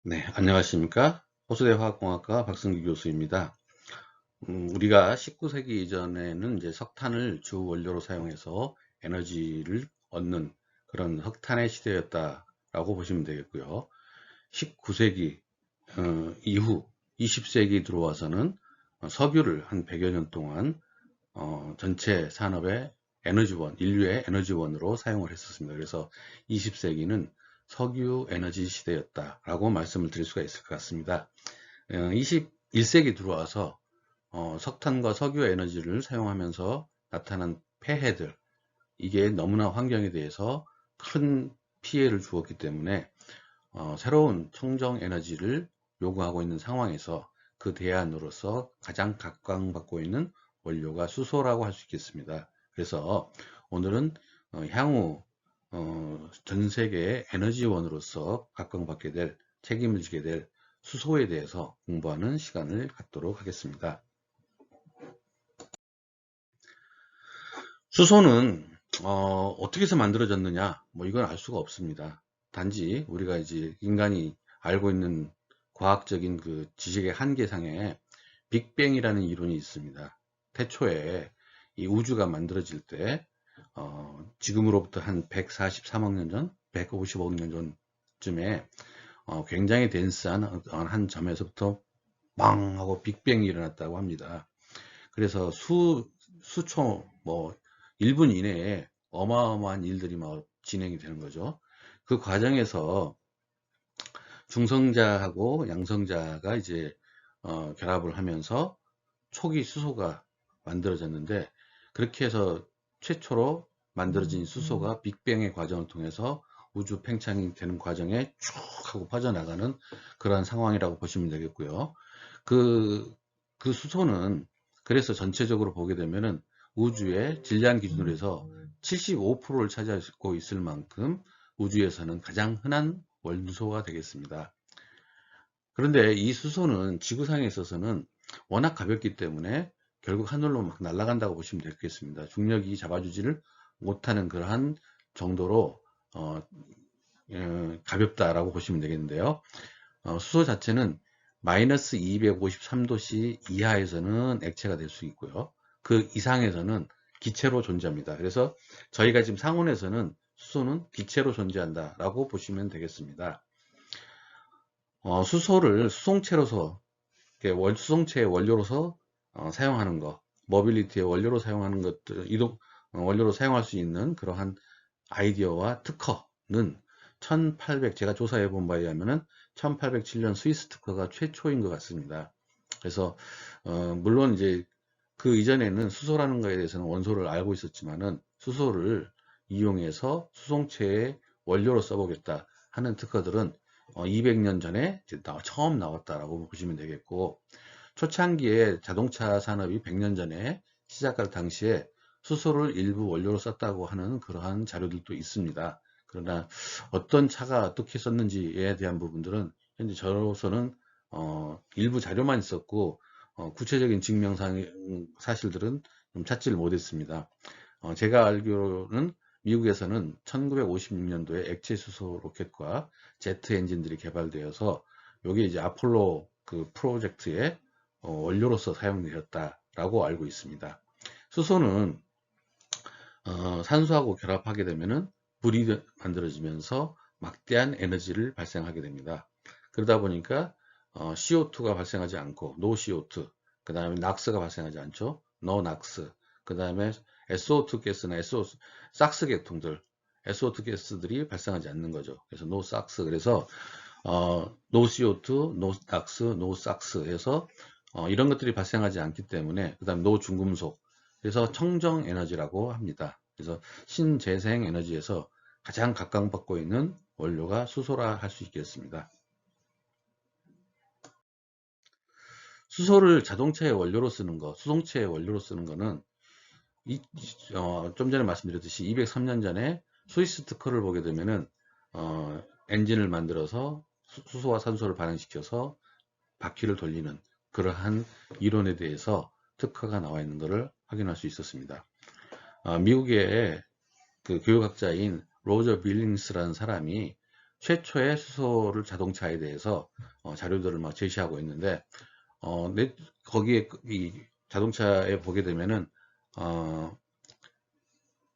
네, 안녕하십니까? 호수대 화학공학과 박승기 교수입니다. 우리가 19세기 이전에는 이제 석탄을 주 원료로 사용해서 에너지를 얻는 그런 석탄의 시대였다라고 보시면 되겠고요. 19세기 이후 20세기 들어와서는 석유를 한 100여 년 동안 전체 산업의 에너지원, 인류의 에너지원으로 사용을 했었습니다. 그래서 20세기는 석유 에너지 시대였다라고 말씀을 드릴 수가 있을 것 같습니다. 21세기 들어와서 석탄과 석유 에너지를 사용하면서 나타난 폐해들, 이게 너무나 환경에 대해서 큰 피해를 주었기 때문에 새로운 청정 에너지를 요구하고 있는 상황에서 그 대안으로서 가장 각광받고 있는 원료가 수소라고 할 수 있겠습니다. 그래서 오늘은 향후 전 세계의 에너지원으로서 각광받게 될, 책임을 지게 될 수소에 대해서 공부하는 시간을 갖도록 하겠습니다. 수소는 어떻게 해서 만들어졌느냐, 뭐 이건 알 수가 없습니다. 단지 우리가 이제 인간이 알고 있는 과학적인 그 지식의 한계상에 빅뱅이라는 이론이 있습니다. 태초에 이 우주가 만들어질 때 지금으로부터 한 143억 년 전, 150억 년 전쯤에 굉장히 덴스한 한 점에서부터 빵 하고 빅뱅이 일어났다고 합니다. 그래서 수초 뭐 1분 이내에 어마어마한 일들이 막 진행이 되는 거죠. 그 과정에서 중성자하고 양성자가 이제 결합을 하면서 초기 수소가 만들어졌는데, 그렇게 해서 최초로 만들어진 수소가 빅뱅의 과정을 통해서 우주 팽창이 되는 과정에 쭉 하고 퍼져나가는 그러한 상황이라고 보시면 되겠고요. 그, 그 수소는 그래서 전체적으로 보게 되면은 우주의 질량 기준으로 해서 75%를 차지하고 있을 만큼 우주에서는 가장 흔한 원소가 되겠습니다. 그런데 이 수소는 지구상에 있어서는 워낙 가볍기 때문에 결국 하늘로 막 날아간다고 보시면 되겠습니다. 중력이 잡아주지를 못하는 그러한 정도로 가볍다라고 보시면 되겠는데요. 수소 자체는 마이너스 253도씨 이하에서는 액체가 될 수 있고요. 그 이상에서는 기체로 존재합니다. 그래서 저희가 지금 상온에서는 수소는 기체로 존재한다라고 보시면 되겠습니다. 수소를 수송체로서, 수송체의 원료로서 사용하는 것, 모빌리티의 원료로 사용하는 것들, 이동 원료로 사용할 수 있는 그러한 아이디어와 특허는 제가 조사해 본 바에 의하면은 1807년 스위스 특허가 최초인 것 같습니다. 그래서 물론 이제 그 이전에는 수소라는 것에 대해서는 원소를 알고 있었지만은 수소를 이용해서 수송체의 원료로 써보겠다 하는 특허들은 200년 전에 처음 나왔다라고 보시면 되겠고, 초창기에 자동차 산업이 100년 전에 시작할 당시에 수소를 일부 원료로 썼다고 하는 그러한 자료들도 있습니다. 그러나 어떤 차가 어떻게 썼는지에 대한 부분들은 현재 저로서는 일부 자료만 있었고 구체적인 증명 사실들은 좀 찾지를 못했습니다. 제가 알기로는 미국에서는 1956년도에 액체 수소 로켓과 제트 엔진들이 개발되어서 이게 이제 아폴로 그 프로젝트의 원료로서 사용되었다라고 알고 있습니다. 수소는 산소하고 결합하게 되면은 불이 만들어지면서 막대한 에너지를 발생하게 됩니다. 그러다 보니까 CO2가 발생하지 않고 no CO2, 그 다음에 낙스가 발생하지 않죠. no 낙스, 그 다음에 SO2 가스나 삭스 계통들, SO2 가스들이 발생하지 않는 거죠. 그래서 no 삭스, 그래서 no CO2, no 낙스, no 삭스 해서 이런 것들이 발생하지 않기 때문에, 그 다음에 no 중금속, 그래서 청정 에너지라고 합니다. 그래서 신재생 에너지에서 가장 각광받고 있는 원료가 수소라 할 수 있겠습니다. 수소를 자동차의 원료로 쓰는 거, 수송체의 원료로 쓰는 거는 좀 전에 말씀드렸듯이 203년 전에 스위스 특허를 보게 되면은 엔진을 만들어서 수소와 산소를 발생시켜서 바퀴를 돌리는 그러한 이론에 대해서 특허가 나와 있는 것을 확인할 수 있었습니다. 미국의 그 교육학자인 로저 빌링스라는 사람이 최초의 수소를 자동차에 대해서 자료들을 막 제시하고 있는데, 거기에 이 자동차에 보게 되면은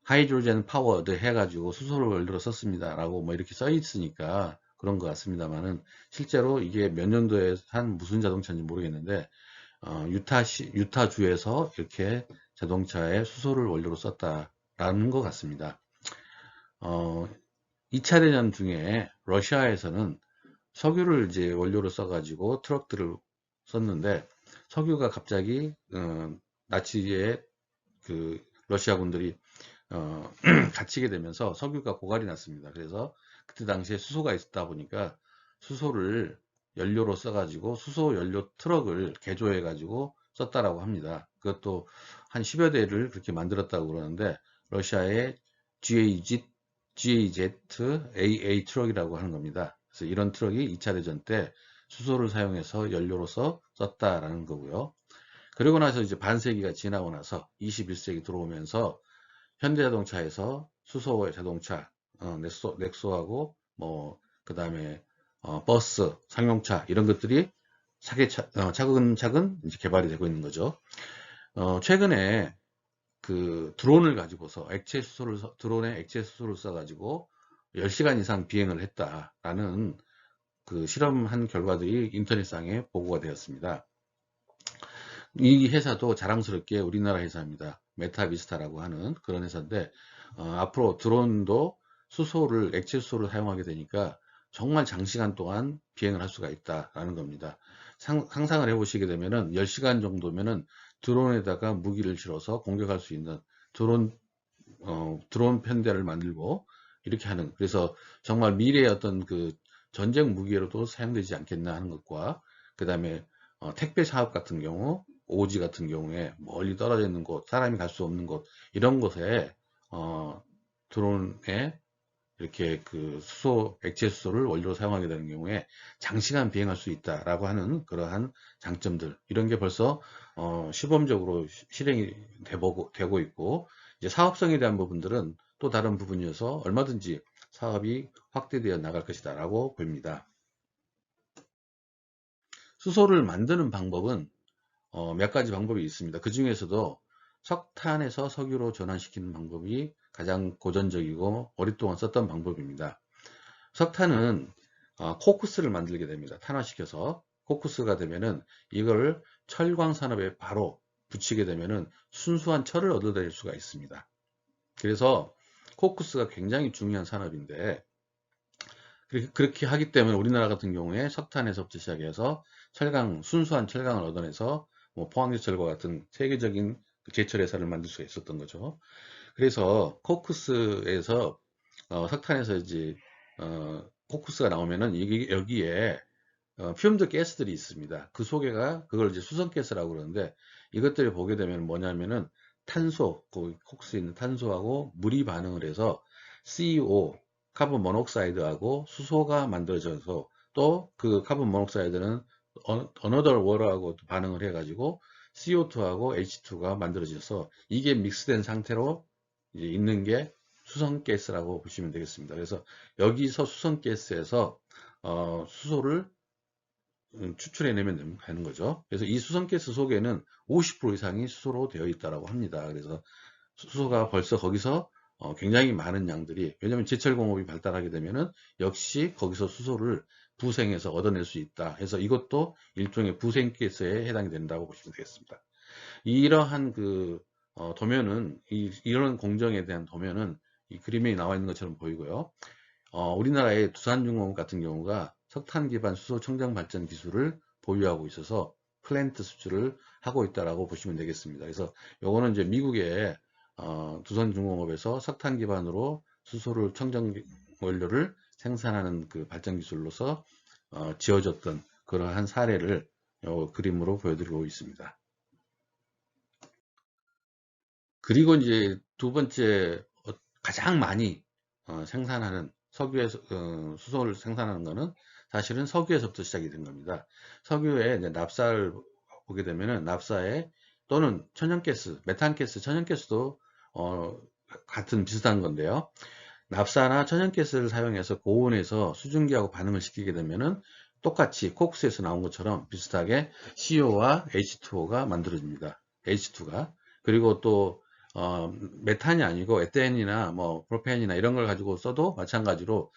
하이드로젠 파워드 해가지고 수소를 원료로 썼습니다라고 뭐 이렇게 써 있으니까 그런 것 같습니다만은, 실제로 이게 몇 년도에 한 무슨 자동차인지 모르겠는데, 유타주에서 이렇게 자동차에 수소를 원료로 썼다라는 것 같습니다. 2차 대전 중에 러시아에서는 석유를 이제 원료로 써가지고 트럭들을 썼는데, 석유가 갑자기 나치의 그 러시아군들이 갇히게 되면서 석유가 고갈이 났습니다. 그래서 그때 당시에 수소가 있었다 보니까 수소를 연료로 써가지고 수소 연료 트럭을 개조해가지고 썼다라고 합니다. 그것도 한 10여 대를 그렇게 만들었다고 그러는데, 러시아의 GAZ AA 트럭이라고 하는 겁니다. 그래서 이런 트럭이 2차 대전 때 수소를 사용해서 연료로서 썼다라는 거고요. 그리고 나서 이제 반세기가 지나고 나서 21세기 들어오면서 현대자동차에서 수소 자동차, 넥소하고 뭐 그다음에 버스, 상용차 이런 것들이 차근차근 이제 개발이 되고 있는 거죠. 최근에 그 드론을 가지고서 드론에 액체 수소를 써가지고 10시간 이상 비행을 했다라는 그 실험한 결과들이 인터넷상에 보고가 되었습니다. 이 회사도 자랑스럽게 우리나라 회사입니다. 메타비스타라고 하는 그런 회사인데, 앞으로 드론도 액체 수소를 사용하게 되니까 정말 장시간 동안 비행을 할 수가 있다라는 겁니다. 상상을 해보시게 되면은 10시간 정도면은 드론에다가 무기를 실어서 공격할 수 있는 드론 편대를 만들고 이렇게 하는, 그래서 정말 미래의 어떤 그 전쟁 무기로도 사용되지 않겠나 하는 것과, 그 다음에 택배 사업 같은 경우, 오지 같은 경우에 멀리 떨어져 있는 곳, 사람이 갈 수 없는 곳, 이런 곳에 드론에 이렇게 그 액체 수소를 원료로 사용하게 되는 경우에 장시간 비행할 수 있다라고 하는 그러한 장점들, 이런 게 벌써 시범적으로 실행이 되고 있고, 이제 사업성에 대한 부분들은 또 다른 부분이어서 얼마든지 사업이 확대되어 나갈 것이다라고 봅니다. 수소를 만드는 방법은 몇 가지 방법이 있습니다. 그 중에서도 석탄에서 석유로 전환시키는 방법이 가장 고전적이고 오랫동안 썼던 방법입니다. 석탄은 코크스를 만들게 됩니다. 탄화시켜서 코크스가 되면은 이걸 철광 산업에 바로 붙이게 되면은 순수한 철을 얻어낼 수가 있습니다. 그래서 코크스가 굉장히 중요한 산업인데, 그렇게 하기 때문에 우리나라 같은 경우에 석탄에서부터 시작해서 순수한 철강을 얻어내서 뭐 포항제철과 같은 세계적인 그 제철 회사를 만들 수가 있었던 거죠. 그래서 코크스에서 석탄에서 이제 코크스가 나오면은 여기에 퓨음드 가스들이 있습니다. 그 속에가 그걸 이제 수성가스라고 그러는데, 이것들을 보게 되면 뭐냐면은 그 코크스에 있는 탄소하고 물이 반응을 해서 CO, 카본 모노옥사이드하고 수소가 만들어져서, 또 그 카본 모노옥사이드는 another water하고 반응을 해가지고 CO2하고 H2가 만들어져서 이게 믹스된 상태로 이제 있는 게 수성가스라고 보시면 되겠습니다. 그래서 여기서 수성가스에서 수소를 추출해내면 되는 거죠. 그래서 이 수성가스 속에는 50% 이상이 수소로 되어 있다고 합니다. 그래서 수소가 벌써 거기서 굉장히 많은 양들이, 왜냐하면 제철공업이 발달하게 되면은 역시 거기서 수소를 부생해서 얻어낼 수 있다. 그래서 이것도 일종의 부생가스에 해당이 된다고 보시면 되겠습니다. 이러한 그 도면은, 이런 공정에 대한 도면은 이 그림에 나와 있는 것처럼 보이고요. 우리나라의 두산중공업 같은 경우가 석탄 기반 수소 청정 발전 기술을 보유하고 있어서 플랜트 수출을 하고 있다라고 보시면 되겠습니다. 그래서 요거는 이제 미국의 두산중공업에서 석탄 기반으로 수소를 청정 원료를 생산하는 그 발전 기술로서 지어졌던 그러한 사례를 요 그림으로 보여드리고 있습니다. 그리고 이제 두 번째, 가장 많이 생산하는 수소를 생산하는 것은 사실은 석유에서부터 시작이 된 겁니다. 석유에 이제 납사를 보게 되면은 납사에, 또는 천연가스, 메탄가스, 천연가스도 같은 비슷한 건데요. 납사나 천연가스를 사용해서 고온에서 수증기하고 반응을 시키게 되면은 똑같이 코크스에서 나온 것처럼 비슷하게 CO와 H2O가 만들어집니다. H2가. 그리고 또 메탄이 아니고 에탄이나 뭐 프로펜이나 이런 걸 가지고 써도 마찬가지로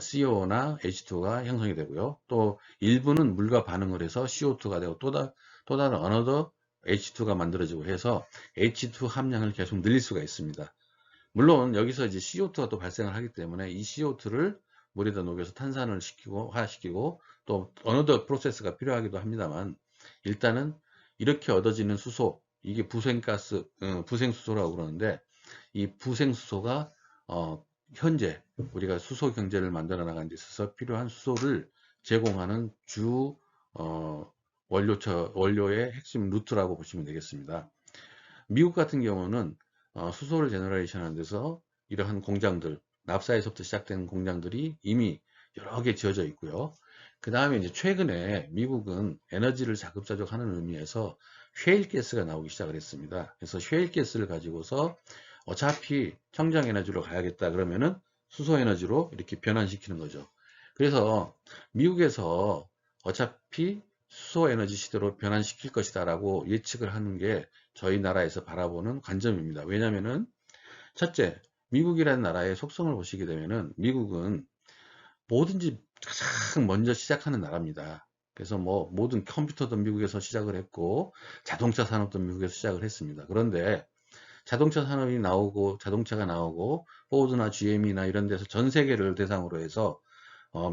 CO나 H2가 형성이 되고요. 또 일부는 물과 반응을 해서 CO2가 되고 또 다른 another H2가 만들어지고 해서 H2 함량을 계속 늘릴 수가 있습니다. 물론 여기서 이제 CO2가 또 발생을 하기 때문에 이 CO2를 물에다 녹여서 탄산을 시키고 화시키고 또 another 프로세스가 필요하기도 합니다만, 일단은 이렇게 얻어지는 수소, 이게 부생가스, 부생수소라고 그러는데, 이 부생수소가 현재 우리가 수소 경제를 만들어 나가는 데 있어서 필요한 수소를 제공하는 주 원료의 핵심 루트라고 보시면 되겠습니다. 미국 같은 경우는 수소를 제너레이션 하는 데서 이러한 공장들, 납사에서부터 시작된 공장들이 이미 여러 개 지어져 있고요. 그 다음에 이제 최근에 미국은 에너지를 자급자족하는 의미에서 셰일 가스가 나오기 시작을 했습니다. 그래서 셰일 가스를 가지고서 어차피 청정 에너지로 가야겠다 그러면은 수소 에너지로 이렇게 변환시키는 거죠. 그래서 미국에서 어차피 수소 에너지 시대로 변환시킬 것이다 라고 예측을 하는 게 저희 나라에서 바라보는 관점입니다. 왜냐면은 첫째, 미국이라는 나라의 속성을 보시게 되면은 미국은 뭐든지 가장 먼저 시작하는 나라입니다. 그래서 뭐 모든 컴퓨터도 미국에서 시작을 했고 자동차 산업도 미국에서 시작을 했습니다. 그런데 자동차 산업이 나오고 자동차가 나오고 포드나 GM이나 이런 데서 전 세계를 대상으로 해서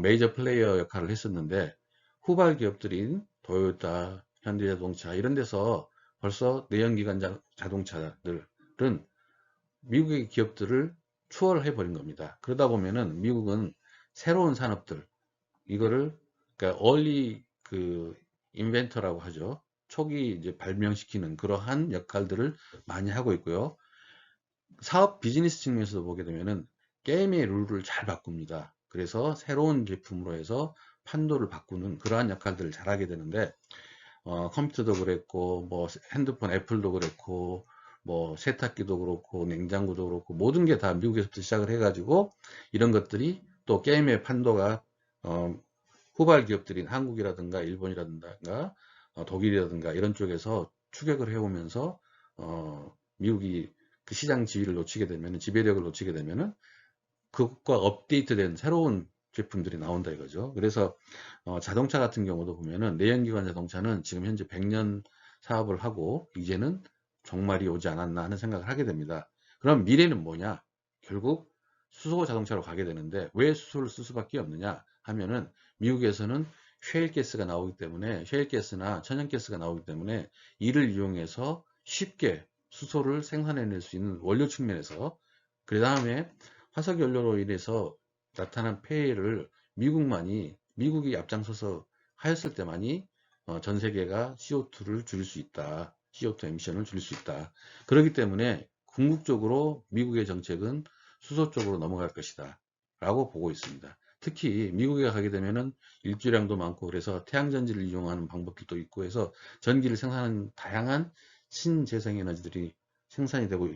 메이저 플레이어 역할을 했었는데, 후발 기업들인 토요타, 현대자동차 이런 데서 벌써 내연기관 자동차들은 미국의 기업들을 추월해 버린 겁니다. 그러다 보면은 미국은 새로운 산업들, 이거를 그러니까 early 그 인벤터라고 하죠. 초기 이제 발명시키는 그러한 역할들을 많이 하고 있고요. 사업 비즈니스 측면에서 보게 되면은 게임의 룰을 잘 바꿉니다. 그래서 새로운 제품으로 해서 판도를 바꾸는 그러한 역할들을 잘 하게 되는데, 컴퓨터도 그랬고 뭐 핸드폰 애플도 그랬고 뭐 세탁기도 그렇고 냉장고도 그렇고 모든 게 다 미국에서부터 시작을 해가지고 이런 것들이 또 게임의 판도가 후발 기업들인 한국이라든가 일본이라든가 독일이라든가 이런 쪽에서 추격을 해오면서 미국이 그 시장 지위를 놓치게 되면, 지배력을 놓치게 되면은 그것과 업데이트된 새로운 제품들이 나온다 이거죠. 그래서 자동차 같은 경우도 보면은 내연기관 자동차는 지금 현재 100년 사업을 하고 이제는 종말이 오지 않았나 하는 생각을 하게 됩니다. 그럼 미래는 뭐냐? 결국 수소 자동차로 가게 되는데, 왜 수소를 쓸 수밖에 없느냐 하면은 미국에서는 셰일 가스가 나오기 때문에, 셰일 가스나 천연 가스가 나오기 때문에 이를 이용해서 쉽게 수소를 생산해낼 수 있는 원료 측면에서, 그 다음에 화석 연료로 인해서 나타난 폐해를 미국이 앞장서서 하였을 때만이 전 세계가 CO2를 줄일 수 있다. CO2 에미션을 줄일 수 있다. 그렇기 때문에 궁극적으로 미국의 정책은 수소 쪽으로 넘어갈 것이다 라고 보고 있습니다. 특히 미국에 가게 되면은 일조량도 많고 그래서 태양전지를 이용하는 방법들도 있고 해서 전기를 생산하는 다양한 신재생에너지들이 생산이 되고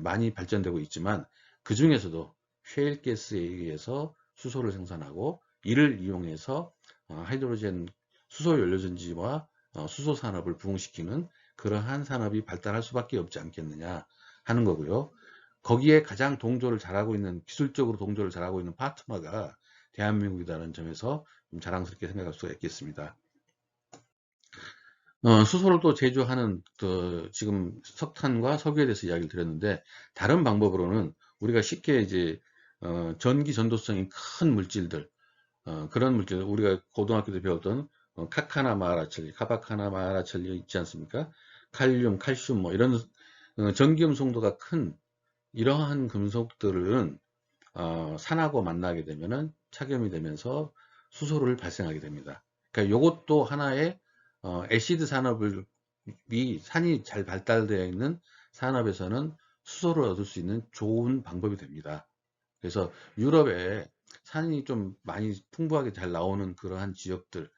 많이 발전되고 있지만, 그 중에서도 셰일 가스에 의해서 수소를 생산하고 이를 이용해서 하이드로젠 수소 연료전지와 수소 산업을 부흥시키는 그러한 산업이 발달할 수밖에 없지 않겠느냐 하는 거고요. 거기에 가장 동조를 잘하고 있는, 기술적으로 동조를 잘하고 있는 파트너가 대한민국이라는 점에서 좀 자랑스럽게 생각할 수가 있겠습니다. 수소를 또 제조하는 지금 석탄과 석유에 대해서 이야기를 드렸는데, 다른 방법으로는 우리가 쉽게 이제 전기 전도성이 큰 물질들, 그런 물질, 우리가 고등학교 때 배웠던 카카나 마라철리, 카바카나 마라철리 있지 않습니까? 칼륨, 칼슘 뭐 이런 전기음 송도가 큰 이러한 금속들은 산하고 만나게 되면은 착염이 되면서 수소를 발생하게 됩니다. 그러니까 이것도 하나의 애시드 산업이 산이 잘 발달되어 있는 산업에서는 수소를 얻을 수 있는 좋은 방법이 됩니다. 그래서 유럽에 산이 좀 많이 풍부하게 잘 나오는 그러한 지역들,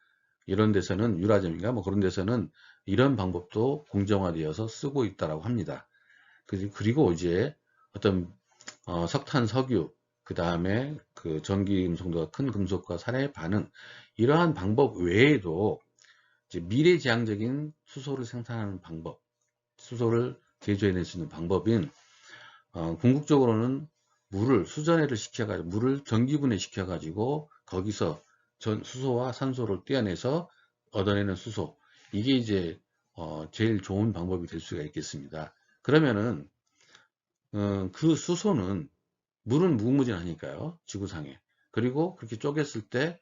이런 데서는 유라zem인가 뭐 그런 데서는 이런 방법도 공정화되어서 쓰고 있다라고 합니다. 그리고 이제 어떤 석탄, 석유, 그 다음에 그 전기 음성도가 큰 금속과 산의 반응, 이러한 방법 외에도 이제 미래지향적인 수소를 생산하는 방법, 수소를 제조해낼 수 있는 방법인 궁극적으로는 물을 수전해를 시켜가지고 물을 전기분해 시켜가지고 거기서 수소와 산소를 떼어내서 얻어내는 수소, 이게 이제 제일 좋은 방법이 될 수가 있겠습니다. 그러면은 그 수소는 물은 무궁무진하니까요, 지구상에. 그리고 그렇게 쪼갰을 때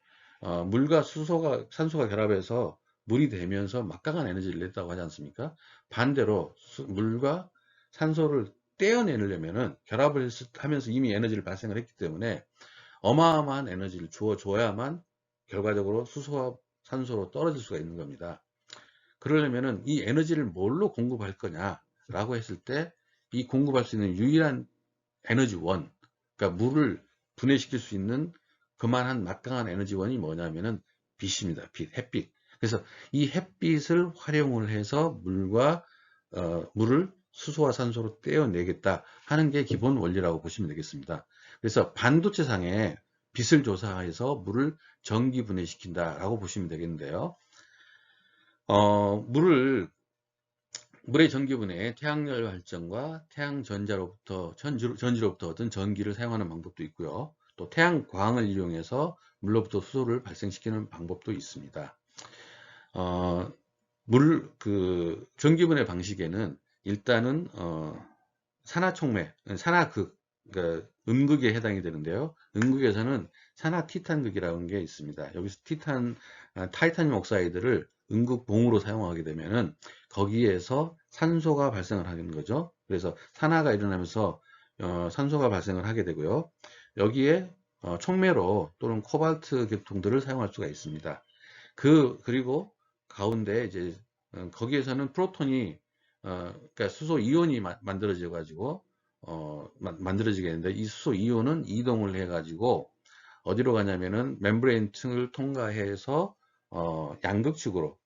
물과 산소가 결합해서 물이 되면서 막강한 에너지를 냈다고 하지 않습니까? 반대로 물과 산소를 떼어내려면은 결합을 하면서 이미 에너지를 발생을 했기 때문에 어마어마한 에너지를 주어줘야만 결과적으로 수소와 산소로 떨어질 수가 있는 겁니다. 그러려면은 이 에너지를 뭘로 공급할 거냐라고 했을 때 이 공급할 수 있는 유일한 에너지원, 그러니까 물을 분해시킬 수 있는 그만한 막강한 에너지원이 뭐냐면은 빛입니다. 햇빛. 그래서 이 햇빛을 활용을 해서 물을 수소와 산소로 떼어내겠다 하는 게 기본 원리라고 보시면 되겠습니다. 그래서 반도체상에 빛을 조사해서 물을 전기 분해시킨다라고 보시면 되겠는데요. 물의 전기분해, 태양열 발전과 전지로부터 얻은 전기를 사용하는 방법도 있고요. 또 태양광을 이용해서 물로부터 수소를 발생시키는 방법도 있습니다. 전기분해 방식에는 일단은 산화촉매, 그러니까 음극에 해당이 되는데요. 음극에서는 산화티탄극이라는 게 있습니다. 여기서 타이타늄 옥사이드를 음극봉으로 사용하게 되면은 거기에서 산소가 발생을 하는 거죠. 그래서 산화가 일어나면서 산소가 발생을 하게 되고요. 여기에 촉매로 또는 코발트 계통들을 사용할 수가 있습니다. 그리고 가운데 이제 거기에서는 프로톤이 그러니까 수소 이온이 만들어져 가지고 만들어지겠는데, 이 수소 이온은 이동을 해 가지고 어디로 가냐면은 멤브레인 층을 통과해서 양극축으로,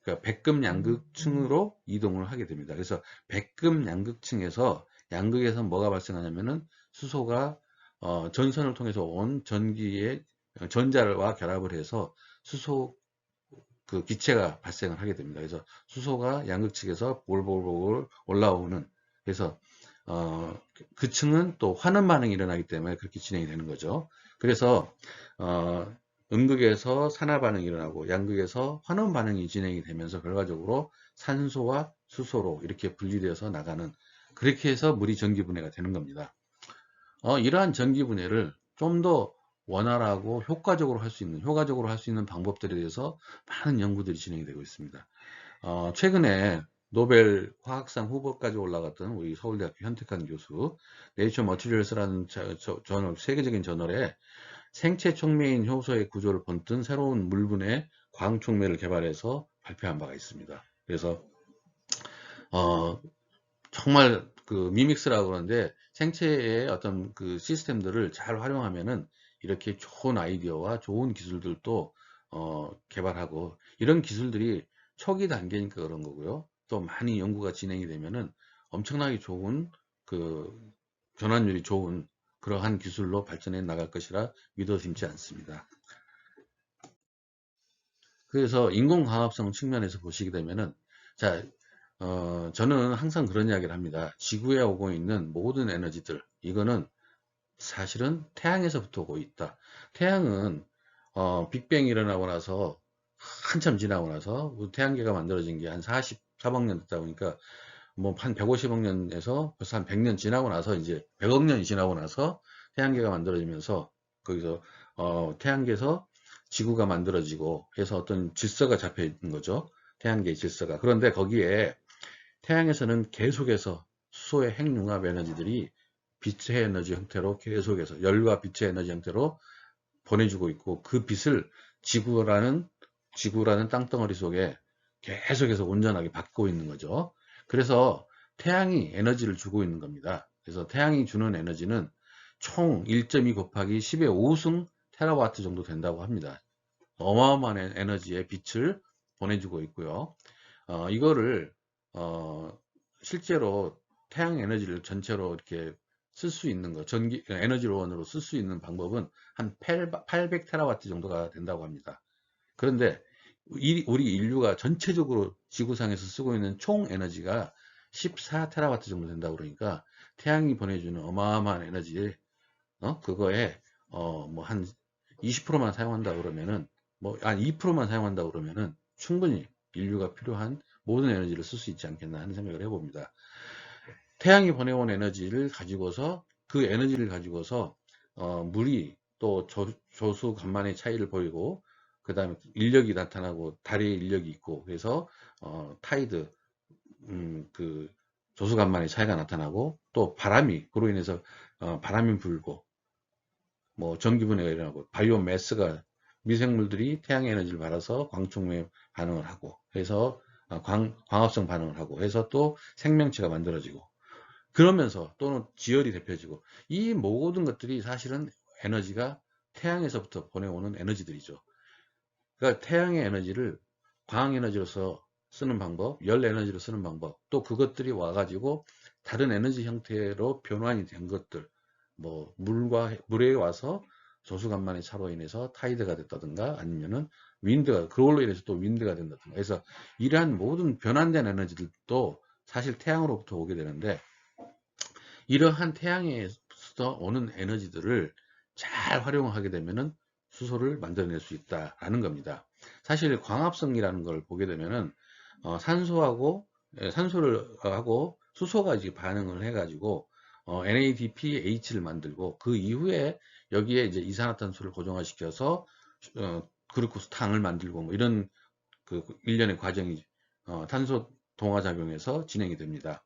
그러니까 백금 양극층으로 이동을 하게 됩니다. 그래서 백금 양극층에서 양극에서 뭐가 발생하냐면은 수소가 전선을 통해서 온 전기의 전자와 결합을 해서 수소 그 기체가 발생을 하게 됩니다. 그래서 수소가 양극측에서 볼볼볼 올라오는, 그래서 그 층은 또 환원 반응이 일어나기 때문에 그렇게 진행이 되는 거죠. 그래서 음극에서 산화 반응이 일어나고 양극에서 환원 반응이 진행이 되면서 결과적으로 산소와 수소로 이렇게 분리되어서 나가는, 그렇게 해서 물이 전기 분해가 되는 겁니다. 이러한 전기 분해를 좀 더 원활하고 효과적으로 할 수 있는 방법들에 대해서 많은 연구들이 진행이 되고 있습니다. 최근에 노벨 화학상 후보까지 올라갔던 우리 서울대학교 현택한 교수, 네이처 머티리얼스라는 세계적인 저널에 생체 촉매인 효소의 구조를 본뜬 새로운 물분해 광촉매를 개발해서 발표한 바가 있습니다. 그래서 정말 그 미믹스라고 그러는데, 생체의 어떤 그 시스템들을 잘 활용하면은 이렇게 좋은 아이디어와 좋은 기술들도 개발하고, 이런 기술들이 초기 단계니까 그런 거고요. 또 많이 연구가 진행이 되면은 엄청나게 좋은 그 전환율이 좋은 그러한 기술로 발전해 나갈 것이라 믿어짐지 않습니다. 그래서 인공광합성 측면에서 보시게 되면은, 자, 저는 항상 그런 이야기를 합니다. 지구에 오고 있는 모든 에너지들, 이거는 사실은 태양에서부터 오고 있다. 태양은 빅뱅이 일어나고 나서 한참 지나고 나서 태양계가 만들어진 게 한 44억 년 됐다 보니까 뭐 한 150억 년에서 벌써 한 100년 지나고 나서, 이제 100억 년이 지나고 나서 태양계가 만들어지면서 거기서 태양계에서 지구가 만들어지고 해서 어떤 질서가 잡혀 있는 거죠. 태양계의 질서가. 그런데 거기에 태양에서는 계속해서 수소의 핵융합 에너지들이 빛의 에너지 형태로 계속해서 열과 빛의 에너지 형태로 보내주고 있고, 그 빛을 지구라는 땅덩어리 속에 계속해서 온전하게 받고 있는 거죠. 그래서 태양이 에너지를 주고 있는 겁니다. 그래서 태양이 주는 에너지는 총 1.2 곱하기 10의 5승 테라와트 정도 된다고 합니다. 어마어마한 에너지의 빛을 보내주고 있고요. 이거를 실제로 태양 에너지를 전체로 이렇게 쓸 수 있는 거, 에너지원으로 쓸 수 있는 방법은 한 800테라와트 정도가 된다고 합니다. 그런데 우리 인류가 전체적으로 지구상에서 쓰고 있는 총 에너지가 14테라와트 정도 된다고 그러니까 태양이 보내주는 어마어마한 에너지, 그거에 뭐 한 20%만 사용한다 그러면은 뭐 한 2%만 사용한다 그러면은 충분히 인류가 필요한 모든 에너지를 쓸 수 있지 않겠나 하는 생각을 해봅니다. 태양이 보내온 에너지를 가지고서 그 에너지를 가지고서 물이 또 조수 간만의 차이를 보이고 그 다음에 인력이 나타나고 달의 인력이 있고 그래서 타이드 그 조수 간만의 차이가 나타나고 또 바람이 그로 인해서 바람이 불고 뭐 전기분해가 일어나고 바이오매스가 미생물들이 태양의 에너지를 받아서 광촉매 반응을 하고 해서 광합성 반응을 하고 해서 또 생명체가 만들어지고 그러면서 또는 지열이 대표지고 이 모든 것들이 사실은 에너지가 태양에서부터 보내오는 에너지들이죠. 그러니까 태양의 에너지를 광학 에너지로서 쓰는 방법, 열 에너지로 쓰는 방법, 또 그것들이 와가지고 다른 에너지 형태로 변환이 된 것들, 뭐 물에 와서 조수간만의 차로 인해서 타이드가 됐다든가 아니면은 그걸로 인해서 또 윈드가 된다든가 그래서 이러한 모든 변환된 에너지들도 사실 태양으로부터 오게 되는데 이러한 태양에서 오는 에너지들을 잘 활용하게 되면은 수소를 만들어낼 수 있다라는 겁니다. 사실 광합성이라는 걸 보게 되면은 산소를 하고 수소가 이제 반응을 해가지고 NADPH를 만들고 그 이후에 여기에 이제 이산화탄소를 고정화시켜서 글루코스糖을 만들고 뭐 이런 그 일련의 과정이 탄소 동화 작용에서 진행이 됩니다.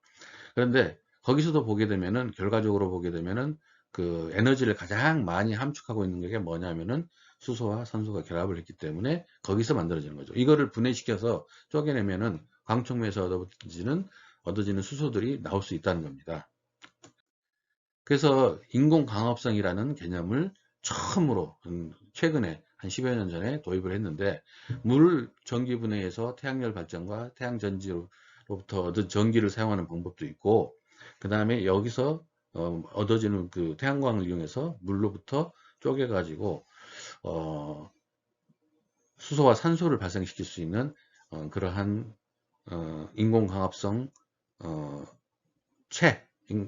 그런데 거기서도 보게 되면은 결과적으로 보게 되면은 그 에너지를 가장 많이 함축하고 있는 게 뭐냐면은 수소와 산소가 결합을 했기 때문에 거기서 만들어지는 거죠. 이거를 분해시켜서 쪼개내면은 광촉매에서 얻어지는 수소들이 나올 수 있다는 겁니다. 그래서 인공광합성이라는 개념을 처음으로 최근에 한 10여 년 전에 도입을 했는데 물 전기분해에서 태양열 발전과 태양전지로부터 얻은 전기를 사용하는 방법도 있고 그 다음에 여기서 얻어지는 그 태양광을 이용해서 물로부터 쪼개 가지고 수소와 산소를 발생시킬 수 있는 그러한 인공광합성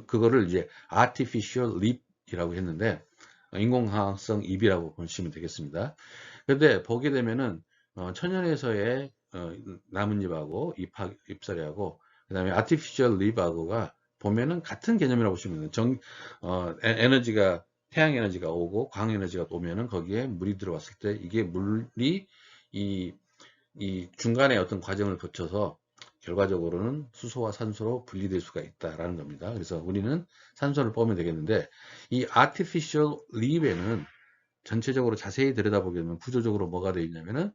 그거를 이제 artificial leap이라고 했는데 인공광합성 입이라고 보시면 되겠습니다. 근데 보게 되면은 천연에서의 나뭇잎하고 잎사리하고 그 다음에 artificial leaf하고가 보면은 같은 개념이라고 보시면 돼요. 에너지가 태양 에너지가 오고 광 에너지가 오면은 거기에 물이 들어왔을 때 이게 물이 이 중간에 어떤 과정을 거쳐서 결과적으로는 수소와 산소로 분리될 수가 있다라는 겁니다. 그래서 우리는 산소를 빼면 되겠는데 이 artificial leaf에는 전체적으로 자세히 들여다보게 되면 구조적으로 뭐가 되어 있냐면은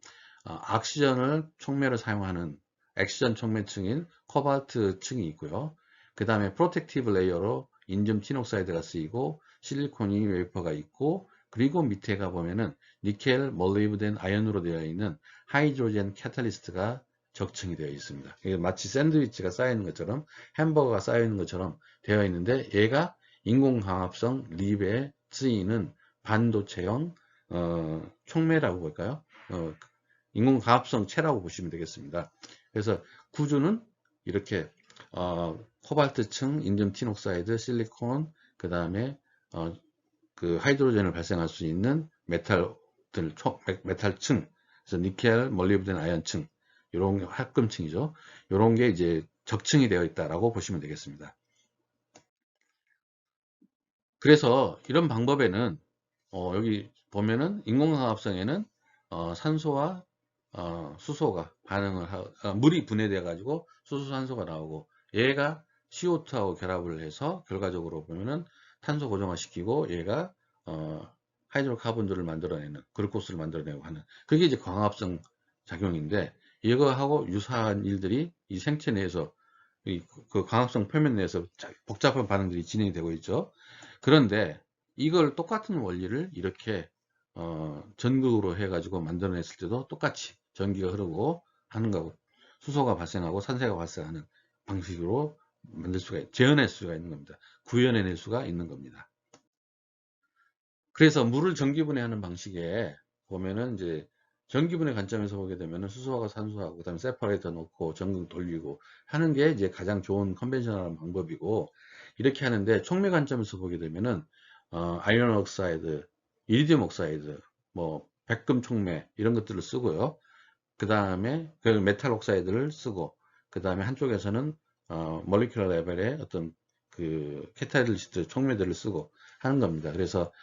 옥시전을 촉매로 사용하는 엑시전 촉매층인 코발트층이 있고요. 그 다음에 프로텍티브 레이어로 인듐 티녹사이드가 쓰이고 실리콘이 웨이퍼가 있고 그리고 밑에 가보면은 니켈, 몰리브덴, 아연으로 되어 있는 하이드로젠 캐탈리스트가 적층이 되어 있습니다. 이게 마치 샌드위치가 쌓여 있는 것처럼 햄버거가 쌓여 있는 것처럼 되어 있는데 얘가 인공광합성 립에 쓰이는 반도체형 촉매라고 볼까요? 인공광합성 체라고 보시면 되겠습니다. 그래서 구조는 이렇게 코발트층, 인듐 티녹사이드, 실리콘, 그 다음에 그 하이드로젠을 발생할 수 있는 메탈층, 그래서 니켈, 몰리브덴, 아연층, 이런 합금층이죠. 이런 게 이제 적층이 되어 있다라고 보시면 되겠습니다. 그래서 이런 방법에는 여기 보면은 인공광합성에는 산소와 수소가 물이 분해돼 가지고 수소 산소가 나오고 얘가 CO2하고 결합을 해서 결과적으로 보면은 탄소 고정화 시키고 얘가 하이드로카본들을 만들어내는 글루코스를 만들어내고 하는 그게 이제 광합성 작용인데 이거하고 유사한 일들이 이 생체 내에서 그 광합성 표면 내에서 복잡한 반응들이 진행이 되고 있죠. 그런데 이걸 똑같은 원리를 이렇게 전극으로 해가지고 만들어냈을 때도 똑같이 전기가 흐르고 하는 거고 수소가 발생하고 산소가 발생하는 방식으로 재현할 수가 있는 겁니다. 구현해낼 수가 있는 겁니다. 그래서 물을 전기분해하는 방식에 보면은 이제 전기분해 관점에서 보게 되면은 수소하고 산소하고 그다음에 세퍼레이터 넣고 전극 돌리고 하는 게 이제 가장 좋은 컨벤셔널한 방법이고, 이렇게 하는데 촉매 관점에서 보게 되면은 아이언 옥사이드, 이리듐 옥사이드, 뭐 백금 촉매 이런 것들을 쓰고요. 그 다음에 그 메탈 옥사이드를 쓰고, 그 다음에 한쪽에서는 몰리큘러 레벨의 어떤 그 캐탈리스트 촉매들을 쓰고 하는 겁니다. 그래서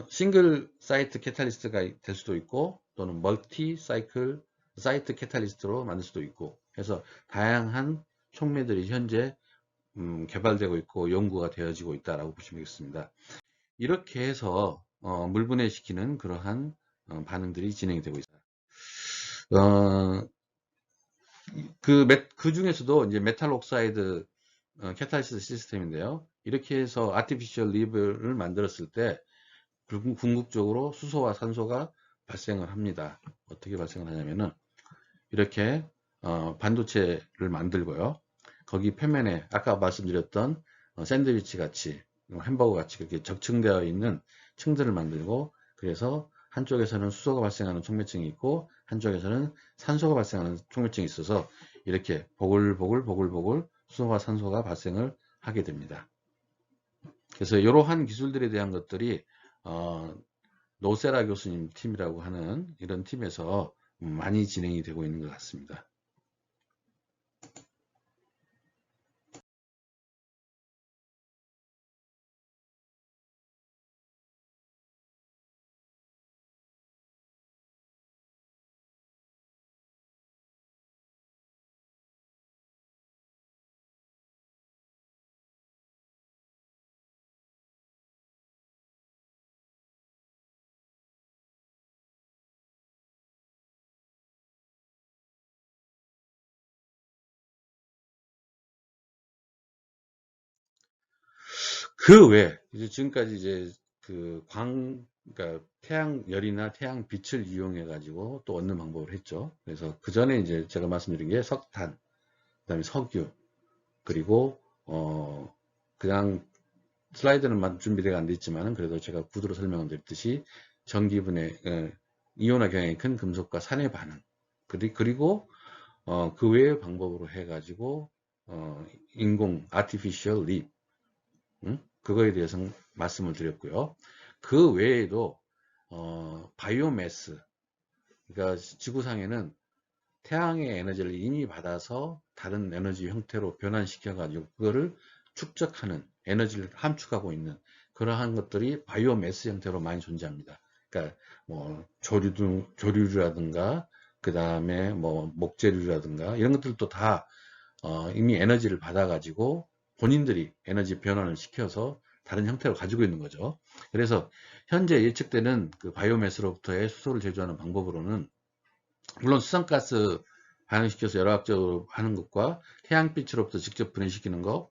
싱글 사이트 캐탈리스트가 될 수도 있고, 또는 멀티 사이클 사이트 캐탈리스트로 만들 수도 있고 해서 다양한 촉매들이 현재 개발되고 있고 연구가 되어지고 있다라고 보시면 되겠습니다. 이렇게 해서 물분해시키는 그러한 반응들이 진행이 되고 있습니다. 그 중에서도 이제 메탈 옥사이드 캐탈리시스 시스템인데요. 이렇게 해서 아티피셜 리브를 만들었을 때 궁극적으로 수소와 산소가 발생을 합니다. 어떻게 발생을 하냐면은 이렇게 반도체를 만들고요. 거기 표면에 아까 말씀드렸던 샌드위치 같이 햄버거 같이 그렇게 적층되어 있는 층들을 만들고, 그래서 한쪽에서는 수소가 발생하는 촉매층이 있고 한쪽에서는 산소가 발생하는 촉매층이 있어서 이렇게 보글보글 수소와 산소가 발생을 하게 됩니다. 그래서 이러한 기술들에 대한 것들이 노세라 교수님 팀이라고 하는 이런 팀에서 많이 진행이 되고 있는 것 같습니다. 그 외에 이제 지금까지 이제 그러니까 태양열이나 태양빛을 이용해 가지고 또 얻는 방법을 했죠. 그래서 그 전에 이제 제가 말씀드린 게 석탄, 그다음에 석유, 그리고 그냥 슬라이드는 준비가 안 돼 있지만은 그래도 제가 구두로 설명을 드렸듯이 전기분해, 이온화 경향이 큰 금속과 산의 반응, 그리고 그 외의 방법으로 해 가지고 인공 artificial leaf, 그거에 대해서 말씀을 드렸고요. 그 외에도 바이오매스, 그러니까 지구상에는 태양의 에너지를 이미 받아서 다른 에너지 형태로 변환시켜 가지고 그거를 축적하는, 에너지를 함축하고 있는 그러한 것들이 바이오매스 형태로 많이 존재합니다. 그러니까 뭐 조류라든가 그 다음에 뭐 목재류라든가 이런 것들도 다 이미 에너지를 받아 가지고 본인들이 에너지 변환을 시켜서 다른 형태로 가지고 있는 거죠. 그래서 현재 예측되는 그 바이오매스로부터의 수소를 제조하는 방법으로는 물론 수산가스 반응시켜서 열화학적으로 하는 것과 태양빛으로부터 직접 분해시키는 것,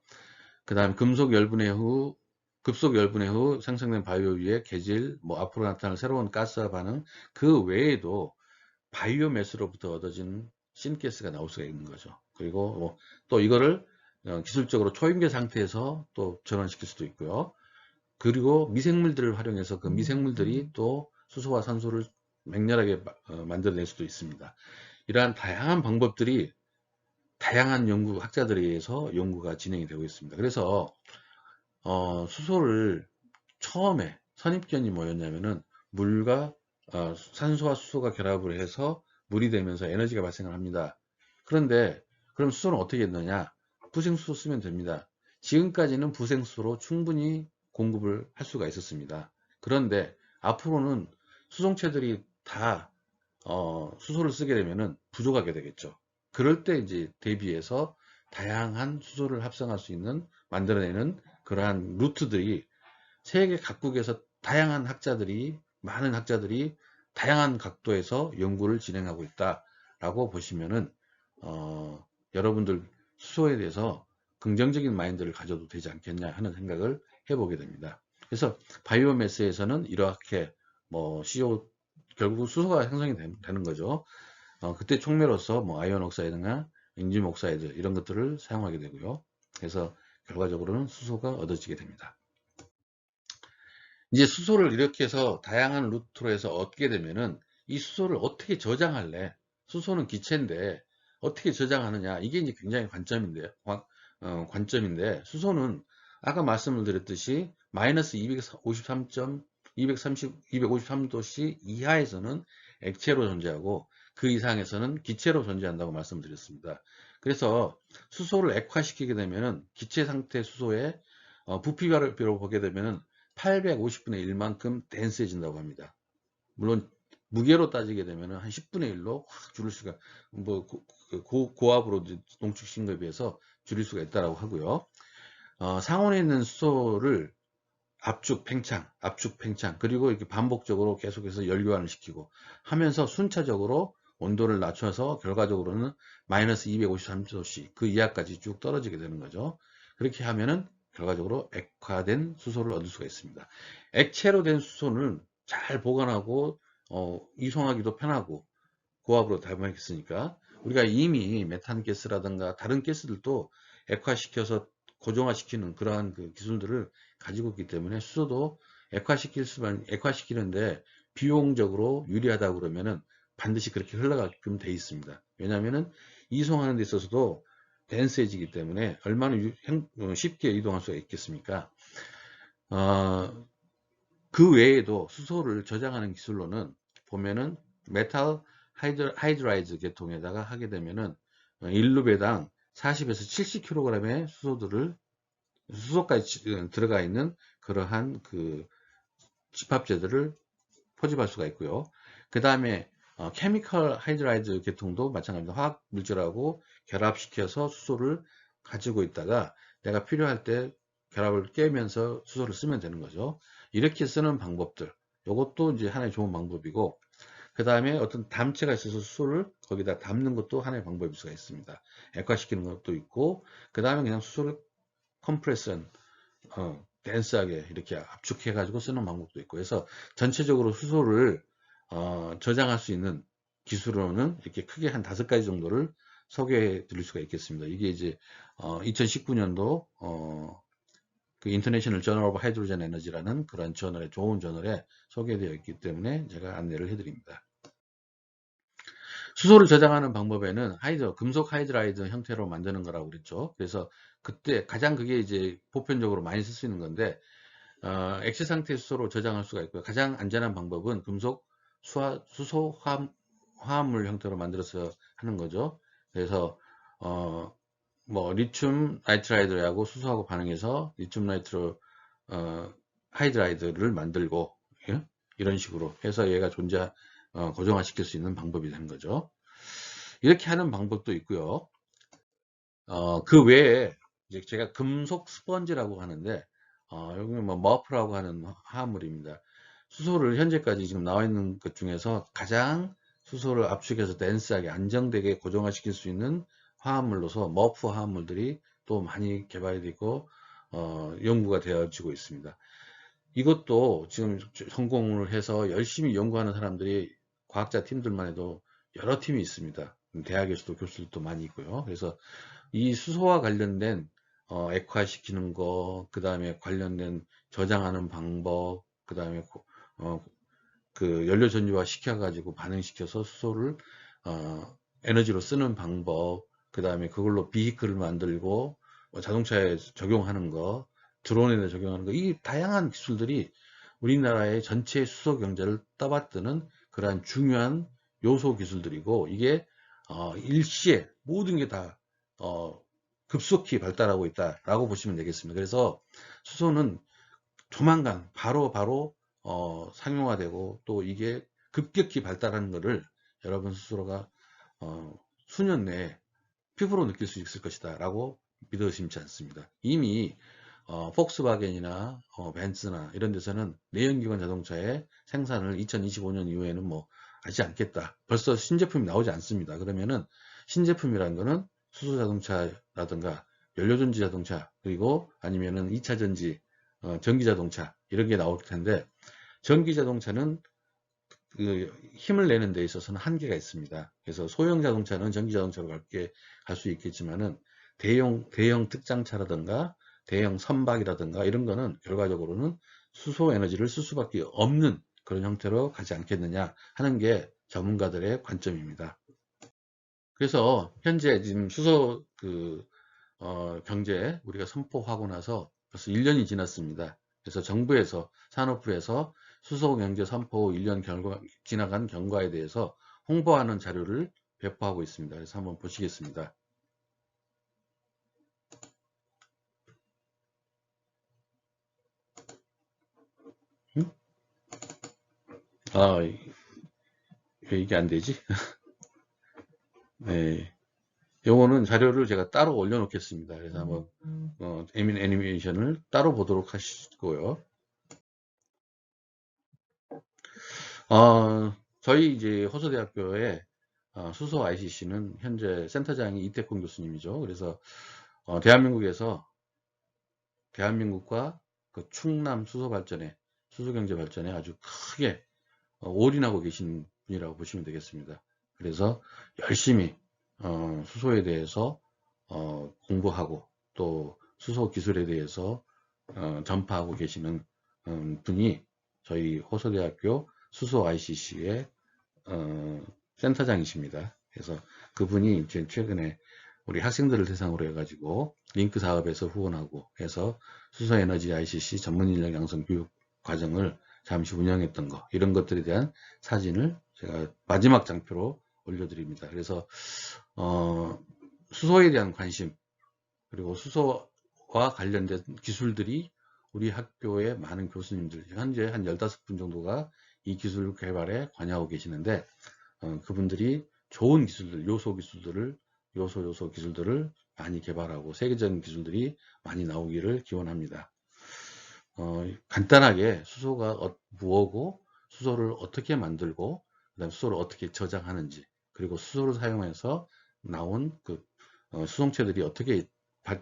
그 다음에 급속 열분해 후 생성된 바이오 위에 계질, 뭐 앞으로 나타날 새로운 가스와 반응, 그 외에도 바이오매스로부터 얻어진 신가스가 나올 수가 있는 거죠. 그리고 또 이거를 기술적으로 초임계 상태에서 또 전환시킬 수도 있고요. 그리고 미생물들을 활용해서 그 미생물들이 또 수소와 산소를 맹렬하게 만들어낼 수도 있습니다. 이러한 다양한 방법들이 다양한 학자들에 의해서 연구가 진행이 되고 있습니다. 그래서 수소를 처음에 선입견이 뭐였냐면은 물과 산소와 수소가 결합을 해서 물이 되면서 에너지가 발생을 합니다. 그런데 그럼 수소는 어떻게 했느냐? 부생수소 쓰면 됩니다. 지금까지는 부생수소로 충분히 공급을 할 수가 있었습니다. 그런데 앞으로는 수송체들이 다 수소를 쓰게 되면은 부족하게 되겠죠. 그럴 때 이제 대비해서 다양한 수소를 합성할 수 있는, 만들어내는 그러한 루트들이 세계 각국에서 많은 학자들이 다양한 각도에서 연구를 진행하고 있다라고 보시면은 여러분들 수소에 대해서 긍정적인 마인드를 가져도 되지 않겠냐 하는 생각을 해보게 됩니다. 그래서 바이오매스에서는 이렇게 뭐 CO, 결국 수소가 생성이 되는 거죠. 그때 촉매로서 뭐 아이언 옥사이드나 인지um 옥사이드 이런 것들을 사용하게 되고요. 그래서 결과적으로는 수소가 얻어지게 됩니다. 이제 수소를 이렇게 해서 다양한 루트로 해서 얻게 되면은 이 수소를 어떻게 저장할래? 수소는 기체인데 어떻게 저장하느냐? 이게 이제 굉장히 관점인데 수소는 아까 말씀을 드렸듯이 마이너스 253도씨 이하에서는 액체로 존재하고 그 이상에서는 기체로 존재한다고 말씀드렸습니다. 그래서 수소를 액화시키게 되면은 기체 상태 수소의 부피별로 보게 되면은 850분의 1만큼 덴스해진다고 합니다. 물론 무게로 따지게 되면 한 10분의 1로 확 줄일 수가 뭐 고압으로 농축시킨 것에 비해서 줄일 수가 있다고 하고요. 상온에 있는 수소를 압축, 팽창, 그리고 이렇게 반복적으로 계속해서 열교환을 시키고 하면서 순차적으로 온도를 낮춰서 결과적으로는 마이너스 253도씨 그 이하까지 쭉 떨어지게 되는 거죠. 그렇게 하면은 결과적으로 액화된 수소를 얻을 수가 있습니다. 액체로 된 수소는 잘 보관하고 이송하기도 편하고 고압으로 달방했으니까 우리가 이미 메탄가스라든가 다른 가스들도 액화시켜서 고정화시키는 그러한 그 기술들을 가지고 있기 때문에 수소도 액화시키는데 비용적으로 유리하다 그러면은 반드시 그렇게 흘러가게끔 돼 있습니다. 왜냐하면은 이송하는 데 있어서도 덴스해지기 때문에 얼마나 쉽게 이동할 수가 있겠습니까? 어, 그 외에도 수소를 저장하는 기술로는 보면은 메탈 하이드라이즈 계통에다가 하게 되면은 1룹에당 40에서 70kg의 수소까지 들어가 있는 그러한 그 집합제들을 포집할 수가 있고요. 그 다음에 케미컬 하이드라이드 계통도 마찬가지입니다. 화학 물질하고 결합시켜서 수소를 가지고 있다가 내가 필요할 때 결합을 깨면서 수소를 쓰면 되는 거죠. 이렇게 쓰는 방법들, 이것도 이제 하나의 좋은 방법이고, 그 다음에 어떤 담체가 있어서 수소를 거기다 담는 것도 하나의 방법일 수가 있습니다. 액화시키는 것도 있고, 그 다음에 그냥 수소를 컴프레션, 덴스하게 이렇게 압축해 가지고 쓰는 방법도 있고 해서 전체적으로 수소를 저장할 수 있는 기술로는 이렇게 크게 한 5가지 정도를 소개해 드릴 수가 있겠습니다. 이게 이제 2019년도 그 인터내셔널 저널 오브 하이드로젠 에너지라는 그런 저널에 좋은 저널에 소개되어 있기 때문에 제가 안내를 해 드립니다. 수소를 저장하는 방법에는 금속 하이드라이드 형태로 만드는 거라고 그랬죠. 그래서 그때 가장 그게 이제 보편적으로 많이 쓸 수 있는 건데 액체 상태 수소로 저장할 수가 있고요. 가장 안전한 방법은 금속 수소 화합물 형태로 만들어서 하는 거죠. 그래서 뭐 리튬 나이트라이드하고 수소하고 반응해서 리튬 나이트로 하이드라이드를 만들고 예? 이런 식으로 해서 얘가 고정화 시킬 수 있는 방법이 되는 거죠. 이렇게 하는 방법도 있고요. 그 외에 이제 제가 금속 스펀지라고 하는데 여기는 뭐 머프라고 하는 화합물입니다. 수소를 현재까지 지금 나와 있는 것 중에서 가장 수소를 압축해서 덴스하게 안정되게 고정화시킬 수 있는 화합물로서 머프 화합물들이 또 많이 개발이 되고 연구가 되어지고 있습니다. 이것도 지금 성공을 해서 열심히 연구하는 사람들이 과학자 팀들만 해도 여러 팀이 있습니다. 대학에서도 교수들도 많이 있고요. 그래서 이 수소와 관련된 액화시키는 거, 그 다음에 관련된 저장하는 방법, 그 다음에 그 연료 전지화 시켜가지고 반응시켜서 수소를 에너지로 쓰는 방법, 그 다음에 그걸로 비히클을 만들고 자동차에 적용하는 거, 드론에 적용하는 거, 이 다양한 기술들이 우리나라의 전체 수소 경제를 떠받드는 그러한 중요한 요소 기술들이고 이게 일시에 모든 게 다 급속히 발달하고 있다라고 보시면 되겠습니다. 그래서 수소는 조만간 바로 상용화되고 또 이게 급격히 발달하는 것을 여러분 스스로가 수년 내에 피부로 느낄 수 있을 것이다 라고 믿어 심지 않습니다. 이미 폭스바겐이나 벤츠나 이런 데서는 내연기관 자동차의 생산을 2025년 이후에는 뭐 하지 않겠다. 벌써 신제품이 나오지 않습니다. 그러면은 신제품이라는 거는 수소 자동차라든가 연료전지 자동차 그리고 아니면은 2차 전지 전기 자동차 이런 게 나올 텐데 전기 자동차는 그 힘을 내는 데 있어서는 한계가 있습니다. 그래서 소형 자동차는 전기 자동차로 갈 수 있겠지만은 대형 특장차라든가 대형 선박이라든가 이런 거는 결과적으로는 수소 에너지를 쓸 수밖에 없는 그런 형태로 가지 않겠느냐 하는 게 전문가들의 관점입니다. 그래서 현재 지금 수소 경제 우리가 선포하고 나서 벌써 1년이 지났습니다. 그래서 정부에서 산업부에서 수소 경제 선포 1년 지나간 경과에 대해서 홍보하는 자료를 배포하고 있습니다. 그래서 한번 보시겠습니다. 응? 아, 왜 이게 안 되지? 네. 요거는 자료를 제가 따로 올려놓겠습니다. 그래서 한번 애니메이션을 따로 보도록 하시고요. 저희 이제 호서대학교의 수소 ICC는 현재 센터장이 이태권 교수님이죠. 그래서 대한민국과 그 충남 수소경제 발전에 아주 크게 올인하고 계신 분이라고 보시면 되겠습니다. 그래서 열심히 수소에 대해서 공부하고 또 수소 기술에 대해서 전파하고 계시는 분이 저희 호서대학교 수소 ICC의 센터장이십니다. 그래서 그분이 이제 최근에 우리 학생들을 대상으로 해가지고 링크 사업에서 후원하고 해서 수소에너지 ICC 전문 인력 양성 교육 과정을 잠시 운영했던 거 이런 것들에 대한 사진을 제가 마지막 장표로 올려드립니다. 그래서 수소에 대한 관심 그리고 수소와 관련된 기술들이 우리 학교의 많은 교수님들 현재 한 15분 정도가 이 기술 개발에 관여하고 계시는데 그분들이 좋은 기술들 요소 기술들을 많이 개발하고 세계적인 기술들이 많이 나오기를 기원합니다. 간단하게 수소가 무엇고 수소를 어떻게 만들고 그다음 수소를 어떻게 저장하는지 그리고 수소를 사용해서 나온 그 수송체들이 어떻게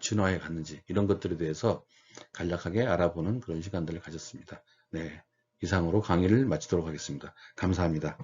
진화해 갔는지 이런 것들에 대해서 간략하게 알아보는 그런 시간들을 가졌습니다. 네, 이상으로 강의를 마치도록 하겠습니다. 감사합니다.